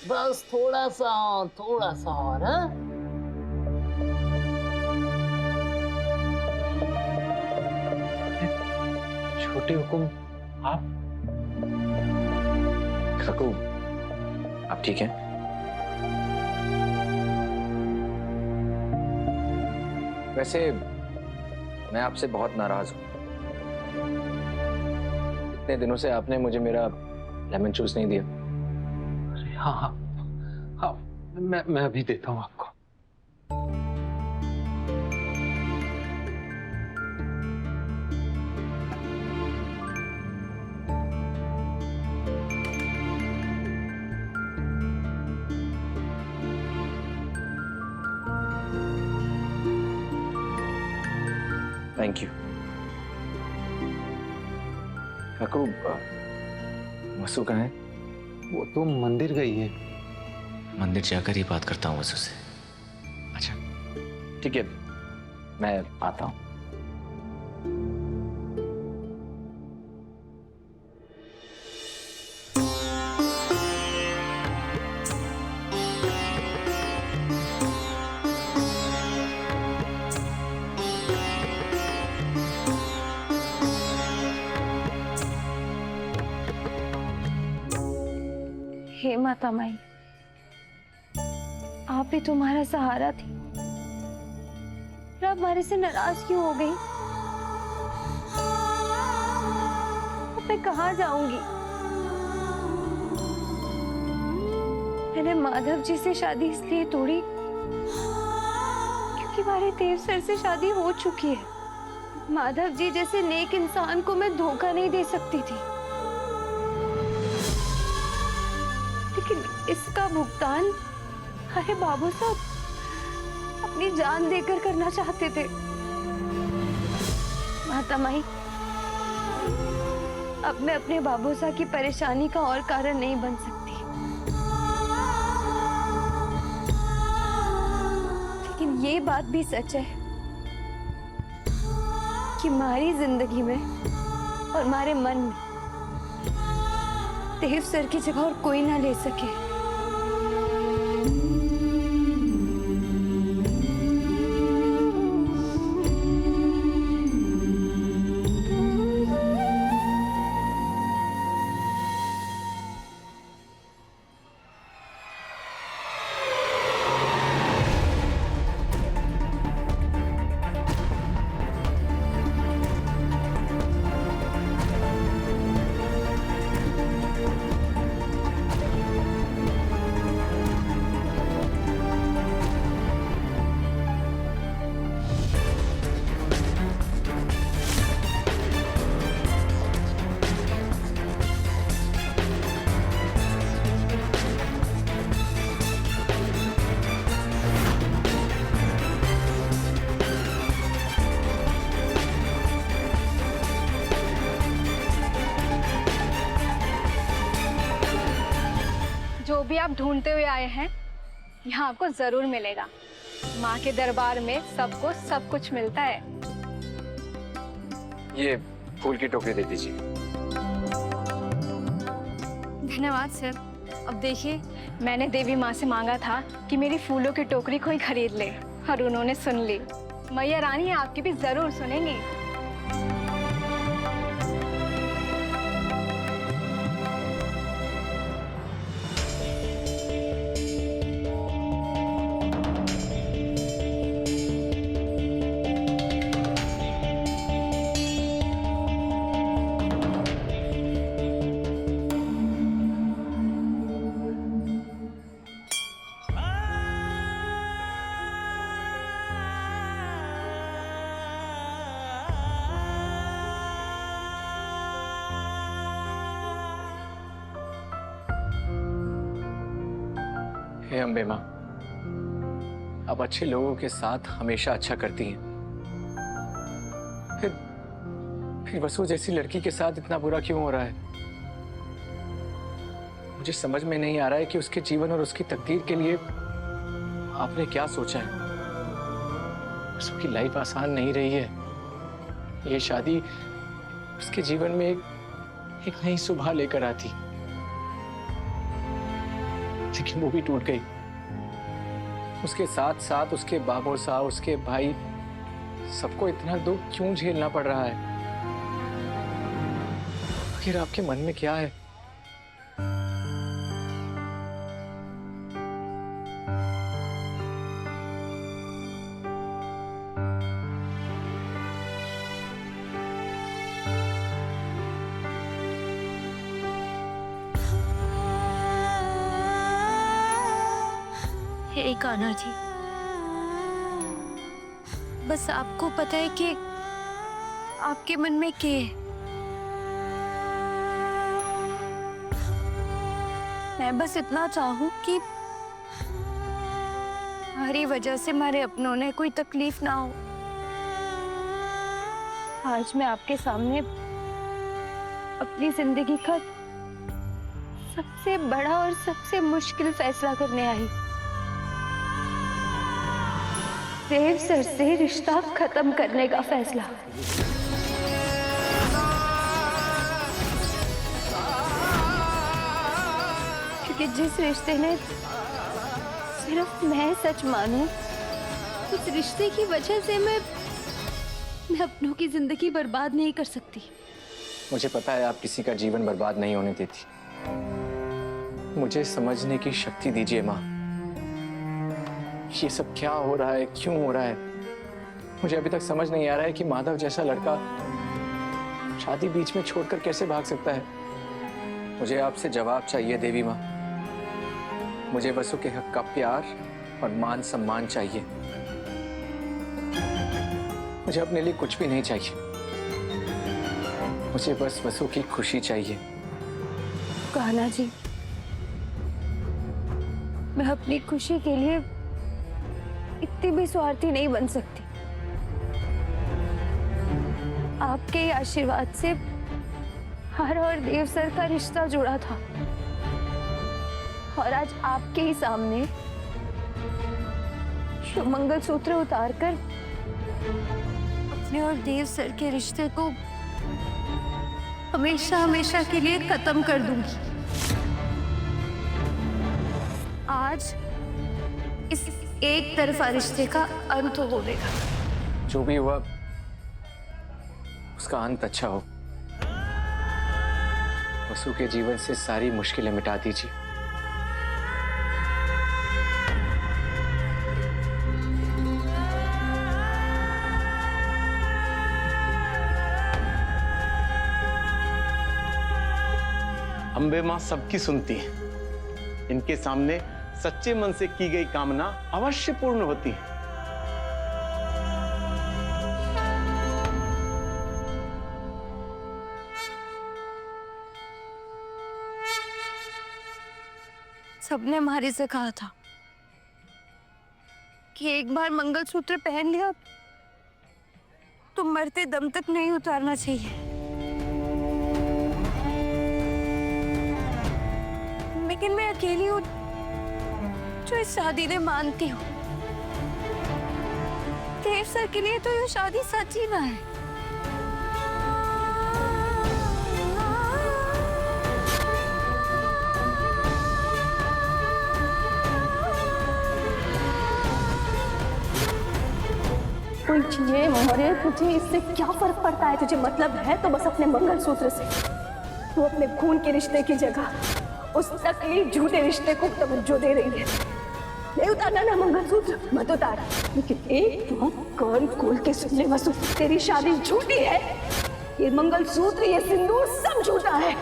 बस थोड़ा सा और, थोड़ा सा और। हाँ, छोटे हुकुम आप? काकू, आप ठीक हैं? वैसे मैं आपसे बहुत नाराज हूं। इतने दिनों से आपने मुझे मेरा लेमन जूस नहीं दिया। अरे हाँ हाँ हाँ, मैं अभी देता हूँ आपको। Thank you. काकू, वसु कहाँ है? वो तो मंदिर गई है। मंदिर जाकर ही बात करता हूँ वसु से। अच्छा, ठीक है, मैं आता हूँ। हे माता माई, आप ही तुम्हारा सहारा थी, पर आप हमारे से नाराज क्यों हो गई? अब मैं कहाँ जाऊंगी? मैंने माधव जी से शादी इसलिए तोड़ी क्योंकि हमारे देव सर से शादी हो चुकी है। माधव जी जैसे नेक इंसान को मैं धोखा नहीं दे सकती थी, लेकिन इसका भुगतान अरे बाबू साहब अपनी जान देकर करना चाहते थे। माता माई, अब मैं अपने बाबू साहब की परेशानी का और कारण नहीं बन सकती, लेकिन ये बात भी सच है कि हमारी जिंदगी में और हमारे मन में देव सर की जगह और कोई ना ले सके। जो भी आप ढूंढते हुए आए हैं यहाँ आपको जरूर मिलेगा। माँ के दरबार में सबको सब कुछ मिलता है। ये फूल की टोकरी दे दीजिए। धन्यवाद सर। अब देखिए, मैंने देवी माँ से मांगा था कि मेरी फूलों की टोकरी कोई खरीद ले, और उन्होंने सुन ली। मैया रानी आपकी भी जरूर सुनेंगी। हे अम्बे माँ, आप अच्छे लोगों के साथ हमेशा अच्छा करती हैं। फिर वसु जैसी लड़की के साथ इतना बुरा क्यों हो रहा है? मुझे समझ में नहीं आ रहा है कि उसके जीवन और उसकी तकदीर के लिए आपने क्या सोचा है। वसु की लाइफ आसान नहीं रही है। ये शादी उसके जीवन में एक नई सुबह लेकर आती। लेकिन वो भी टूट गई। उसके साथ साथ उसके बाबू साहब, उसके भाई, सबको इतना दुख क्यों झेलना पड़ रहा है? आखिर आपके मन में क्या है? हे कान्हा जी, बस आपको पता है कि आपके मन में क्या है। मैं बस इतना चाहूं कि हमारी वजह से हमारे अपनों ने कोई तकलीफ ना हो। आज मैं आपके सामने अपनी जिंदगी का सबसे बड़ा और सबसे मुश्किल फैसला करने आई। देव सर से रिश्ता खत्म करने का फैसला। क्योंकि जिस रिश्ते ने सिर्फ मैं सच मानूं, उस रिश्ते की वजह से मैं अपनों की जिंदगी बर्बाद नहीं कर सकती। मुझे पता है आप किसी का जीवन बर्बाद नहीं होने देती। मुझे समझने की शक्ति दीजिए माँ। ये सब क्या हो रहा है, क्यों हो रहा है? मुझे अभी तक समझ नहीं आ रहा है कि माधव जैसा लड़का शादी बीच में छोड़कर कैसे भाग सकता है। मुझे आपसे जवाब चाहिए देवी माँ। मुझे वसु के हक का प्यार और मान सम्मान चाहिए। मुझे अपने लिए कुछ भी नहीं चाहिए। मुझे बस वसु की खुशी चाहिए। कान्हा जी, मैं अपनी खुशी के लिए इतनी भी स्वार्थी नहीं बन सकती। आपके आशीर्वाद से हर और देव सर का रिश्ता जुड़ा था, और आज आपके ही सामने शुभ मंगलसूत्र उतारकर अपने और देव सर के रिश्ते को हमेशा हमेशा के लिए खत्म कर दूंगी। आज इस एक तरफा रिश्ते का अंत होगा। जो भी हुआ उसका अंत अच्छा हो। वसु के जीवन से सारी मुश्किलें मिटा दीजिए। अम्बे माँ सबकी सुनती है। इनके सामने सच्चे मन से की गई कामना अवश्य पूर्ण होती है। सबने हमारे से कहा था कि एक बार मंगलसूत्र पहन लिया तो मरते दम तक नहीं उतारना चाहिए। लेकिन मैं अकेली हूँ जो इस शादी में मानती हूँ। देव सर के लिए तो ये शादी सच ही ना है। कोई चीजें मरे, तुझे इससे क्या फर्क पड़ता है? तुझे मतलब है तो बस अपने मंगलसूत्र से तू अपने खून के रिश्ते की जगह उस नकली झूठे रिश्ते को तवज्जो दे रही है। नहीं उतारना ना मंगलसूत्र, मत उतार। लेकिन एक बात कान खोल के सुन ले वसु, तेरी शादी झूठी है। ये मंगलसूत्र, ये सिंदूर सब झूठा है।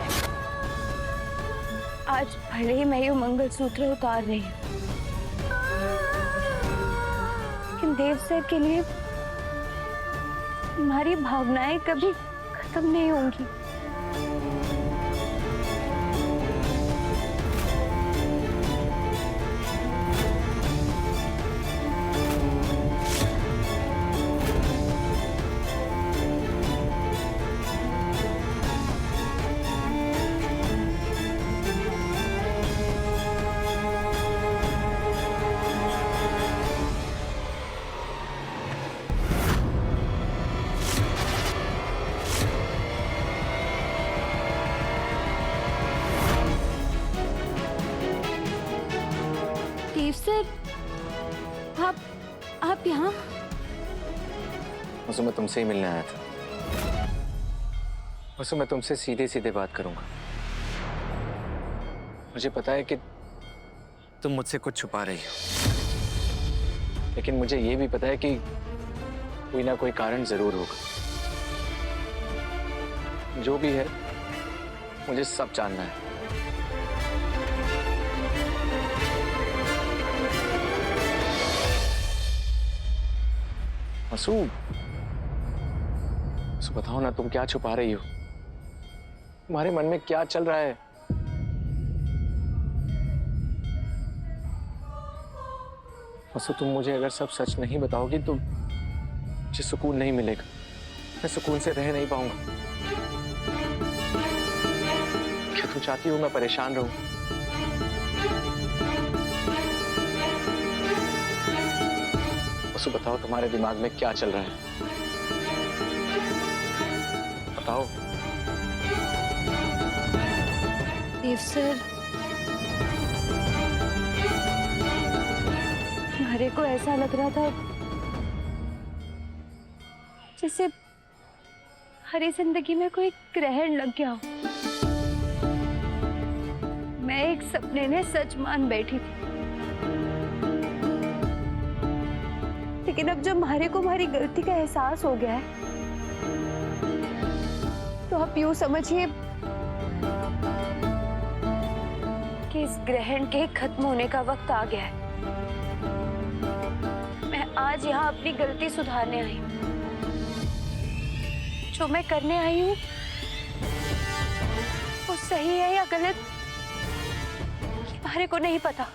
आज भले ही मैं ये मंगलसूत्र उतार रही हूँ, लेकिन देव सर के लिए हमारी भावनाएं कभी खत्म नहीं होंगी। देव सर, आप यहाँ? वसु, मैं तुमसे ही मिलने आया था। वसु, मैं तुमसे सीधे सीधे बात करूंगा। मुझे पता है कि तुम मुझसे कुछ छुपा रही हो, लेकिन मुझे ये भी पता है कि कोई ना कोई कारण जरूर होगा। जो भी है, मुझे सब जानना है। वसु, वसु बताओ ना, तुम क्या छुपा रही हो? तुम्हारे मन में क्या चल रहा है? वसु, तुम मुझे अगर सब सच नहीं बताओगी तो मुझे सुकून नहीं मिलेगा। मैं सुकून से रह नहीं पाऊंगा। क्या तुम चाहती हो मैं परेशान रहूं? वसु बताओ, तुम्हारे दिमाग में क्या चल रहा है? बताओ। देव सर, हरे को ऐसा लग रहा था जैसे हरी जिंदगी में कोई ग्रहण लग गया हो। मैं एक सपने में सच मान बैठी थी, लेकिन अब जब हरे को हमारी गलती का एहसास हो गया है, तो आप यूं समझिए कि इस ग्रहण के खत्म होने का वक्त आ गया है। मैं आज यहाँ अपनी गलती सुधारने आई हूँ। जो मैं करने आई हूँ वो सही है या गलत, हमारे को नहीं पता,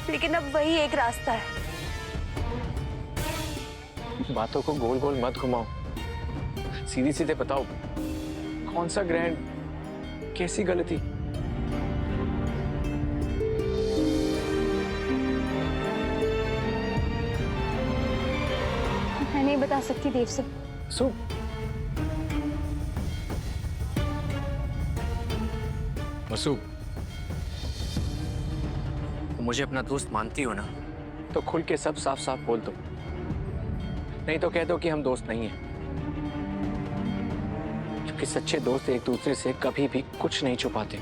लेकिन अब वही एक रास्ता है। बातों को गोल गोल मत घुमाओ, सीधी सीधे बताओ, कौन सा ग्रहण, कैसी गलती? मैं नहीं बता सकती देव सर। सो वसु, मुझे अपना दोस्त मानती हो ना, तो खुल के सब साफ साफ बोल दो, नहीं तो कह दो कि हम दोस्त नहीं हैं। क्योंकि सच्चे दोस्त एक दूसरे से कभी भी कुछ नहीं छुपाते।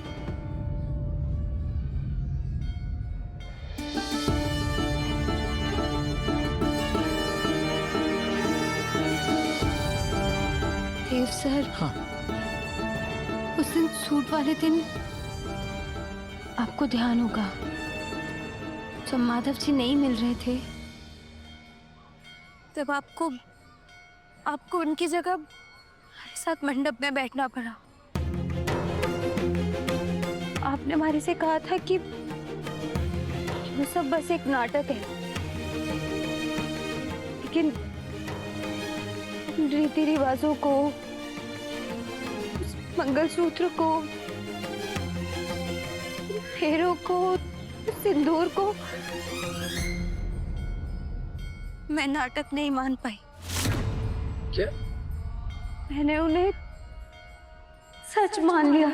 देव सर, हाँ। उस दिन सूट वाले दिन आपको ध्यान होगा, जब माधव जी नहीं मिल रहे थे, तब आपको उनकी जगह हमारे साथ मंडप में बैठना पड़ा। आपने हमारे से कहा था कि वो सब बस एक नाटक है, लेकिन रीति रिवाजों को, मंगलसूत्र को, फेरों को, सिंदूर को मैं नाटक नहीं मान पाई। क्या? मैंने उन्हें सच मान लिया।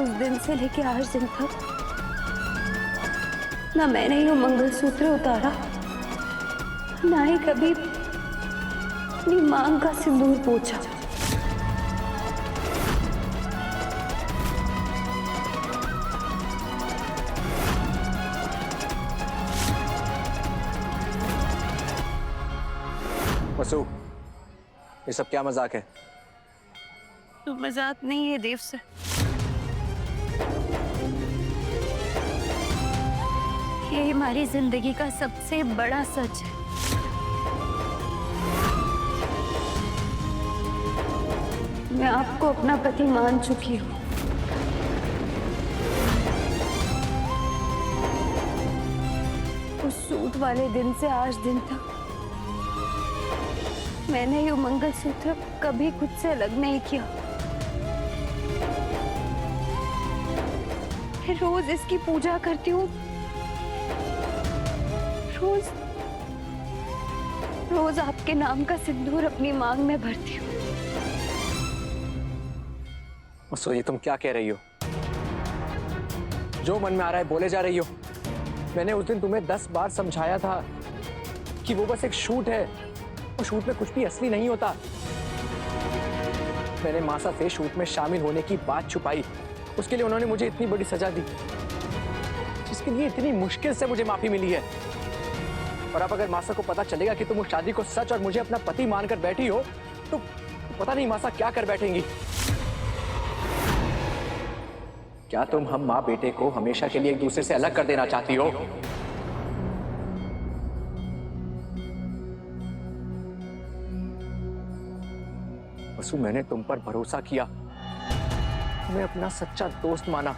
उस दिन से लेके आज दिन तक ना मैंने ये मंगलसूत्र उतारा, ना ही कभी अपनी मांग का सिंदूर पोंछा। वसु, ये सब क्या मजाक है? तो मजाक नहीं है देव सर, ये हमारी जिंदगी का सबसे बड़ा सच है। आपको अपना पति मान चुकी हूँ। उस सूट वाले दिन से आज दिन तक मैंने ये मंगलसूत्र कभी खुद से अलग नहीं किया। मैं रोज इसकी पूजा करती हूँ, रोज आपके नाम का सिंदूर अपनी मांग में भरती हूँ। वसु, ये तुम क्या कह रही हो? जो मन में आ रहा है बोले जा रही हो। मैंने उस दिन तुम्हें 10 बार समझाया था कि वो बस एक शूट है, वो शूट में कुछ भी असली नहीं होता। मैंने मासा से शूट में शामिल होने की बात छुपाई, उसके लिए उन्होंने मुझे इतनी बड़ी सजा दी, जिसके लिए इतनी मुश्किल से मुझे माफी मिली है। और अब अगर मासा को पता चलेगा कि तुम उस शादी को सच और मुझे अपना पति मानकर बैठी हो, तो पता नहीं मासा क्या कर बैठेंगी। क्या तुम हम माँ बेटे को हमेशा के लिए एक दूसरे से अलग कर देना चाहती हो? वसु, मैंने तुम पर भरोसा किया, तुम्हें अपना सच्चा दोस्त माना,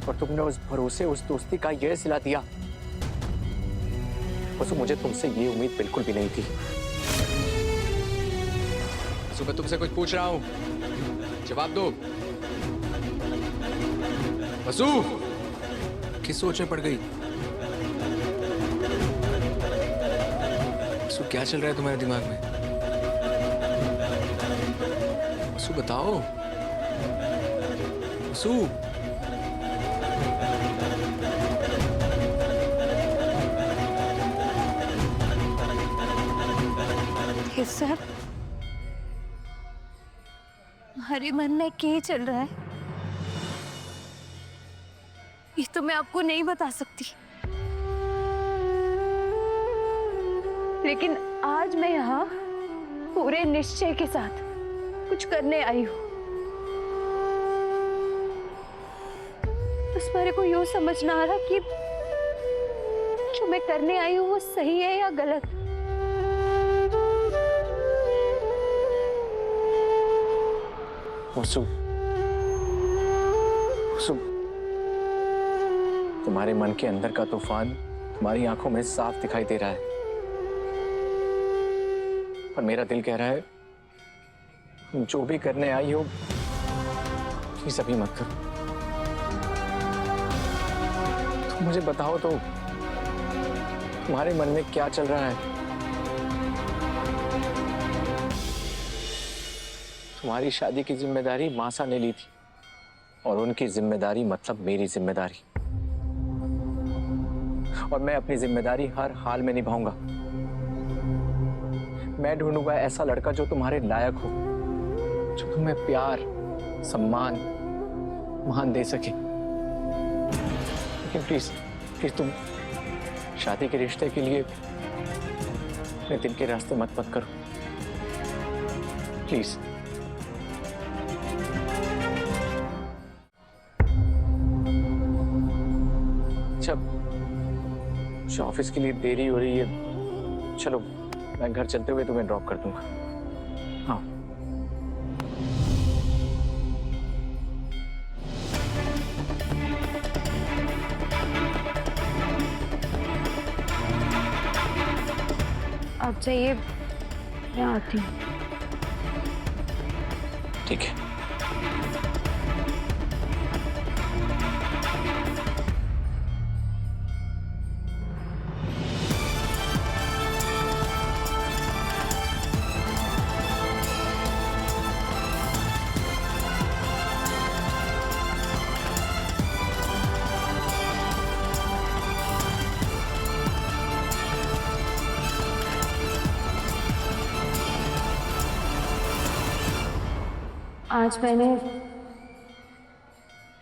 और तुमने उस भरोसे, उस दोस्ती का यह सिला दिया। वसु, मुझे तुमसे ये उम्मीद बिल्कुल भी नहीं थी। वसु, मैं तुमसे कुछ पूछ रहा हूं, जवाब दो। वसु, किस सोच में पड़ गई? वसु, क्या चल रहा है तुम्हारे दिमाग में? वसु, बताओ। वसु, सर, हमारे मन में क्या चल रहा है ये तो मैं आपको नहीं बता सकती, लेकिन आज मैं यहाँ पूरे निश्चय के साथ कुछ करने आई हूँ। बस मेरे को यूं समझ ना आ रहा कि जो मैं करने आई हूँ वो सही है या गलत। वसु, वसु, तुम्हारे मन के अंदर का तूफान तुम्हारी आंखों में साफ दिखाई दे रहा है, पर मेरा दिल कह रहा है जो भी करने आई हो प्लीज अभी मत करो। तुम मुझे बताओ तो तुम्हारे मन में क्या चल रहा है? तुम्हारी शादी की जिम्मेदारी मासा ने ली थी, और उनकी जिम्मेदारी मतलब मेरी जिम्मेदारी, और मैं अपनी जिम्मेदारी हर हाल में निभाऊंगा। मैं ढूंढूंगा ऐसा लड़का जो तुम्हारे लायक हो, जो तुम्हें प्यार, सम्मान, मान दे सके। लेकिन प्लीज प्लीज तुम शादी के रिश्ते के लिए अपने दिल के रास्ते मत करो, प्लीज। अच्छा, ऑफिस के लिए देरी हो रही है, चलो मैं घर चलते हुए तुम्हें ड्रॉप कर दूंगा। हाँ, आप जाइए, मैं आती हूँ। ठीक है। आज मैंने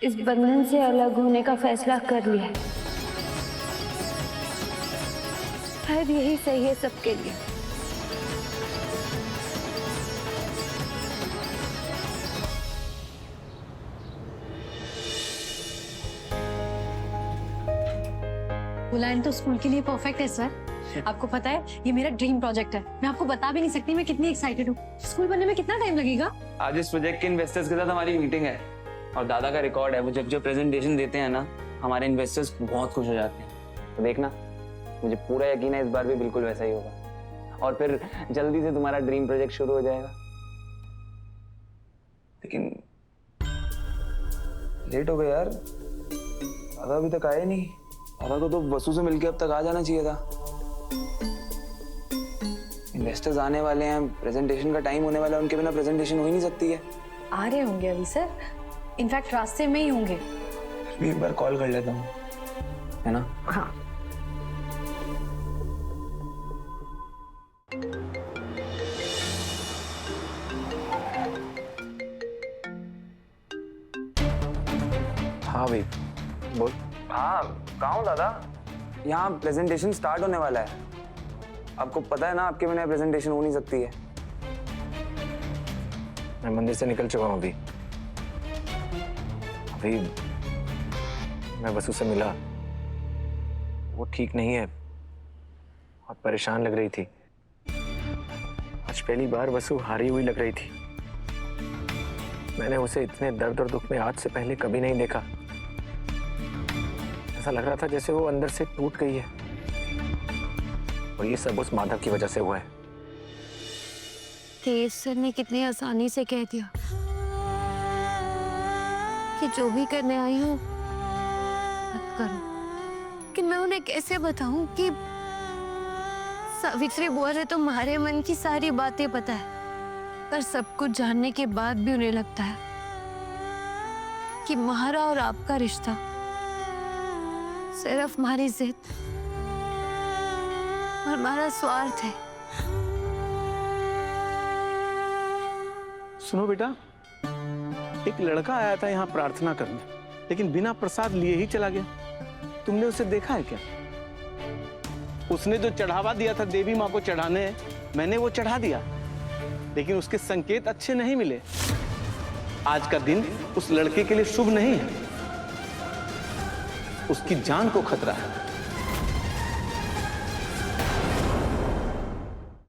इस बंधन से अलग होने का फैसला कर लिया है। शायद यही सही है सबके लिए। वो लाइन तो स्कूल के लिए परफेक्ट है सर, आपको पता है ये मेरा ड्रीम प्रोजेक्ट है। मैं आपको बता भी नहीं सकती मैं कितनी एक्साइटेड हूँ। स्कूल बनने में कितना टाइम लगेगा? आज इस प्रोजेक्ट के इन्वेस्टर्स के साथ हमारी मीटिंग है और दादा का रिकॉर्ड है, वो जब जो प्रेजेंटेशन देते हैं ना, हमारे इन्वेस्टर्स बहुत खुश हो जाते हैं। तो देखना, मुझे पूरा यकीन है इस बार भी बिल्कुल वैसा ही होगा और फिर जल्दी से तुम्हारा ड्रीम प्रोजेक्ट शुरू हो जाएगा। लेकिन लेट हो गया यार, दादा अभी तक आए नहीं। दादा को तो वसु से मिलके अब तक आ जाना चाहिए था। इन्वेस्टर्स आने वाले हैं, प्रेजेंटेशन का टाइम होने वाला है, उनके बिना प्रेजेंटेशन हो ही नहीं सकती है। आ रहे होंगे अभी सर, इनफैक्ट रास्ते में ही होंगे। भी एक बार कॉल कर लेता हूँ, है ना? हाँ। हाँ भाई बोल। हाँ कहाँ हूँ दादा? यहाँ प्रेजेंटेशन स्टार्ट होने वाला है। आपको पता है ना, आपके बिना प्रेजेंटेशन हो नहीं सकती है। मैं मंदिर से निकल चुका हूँ अभी मैं वसु से मिला, वो ठीक नहीं है, बहुत परेशान लग रही थी। आज पहली बार वसु हारी हुई लग रही थी। मैंने उसे इतने दर्द और दुख में आज से पहले कभी नहीं देखा। ऐसा लग रहा था जैसे वो अंदर से टूट गई है और ये सब उस माधव की वजह से हुआ है। तेज सर ने कितनी आसानी से कह दिया कि जो भी करने आई हूँ मत करो, कि मैं उन्हें कैसे बताऊं कि सावित्री बुआ से तुम्हारे मन की सारी बातें पता है, पर सब कुछ जानने के बाद भी उन्हें लगता है कि महारा और आपका रिश्ता सिर्फ हमारी जिद और हमारा स्वार्थ है। सुनो बेटा, एक लड़का आया था यहाँ प्रार्थना करने, लेकिन बिना प्रसाद लिए ही चला गया। तुमने उसे देखा है क्या? उसने जो चढ़ावा दिया था देवी माँ को चढ़ाने, मैंने वो चढ़ा दिया, लेकिन उसके संकेत अच्छे नहीं मिले। आज का दिन उस लड़के के लिए शुभ नहीं है, उसकी जान को खतरा है।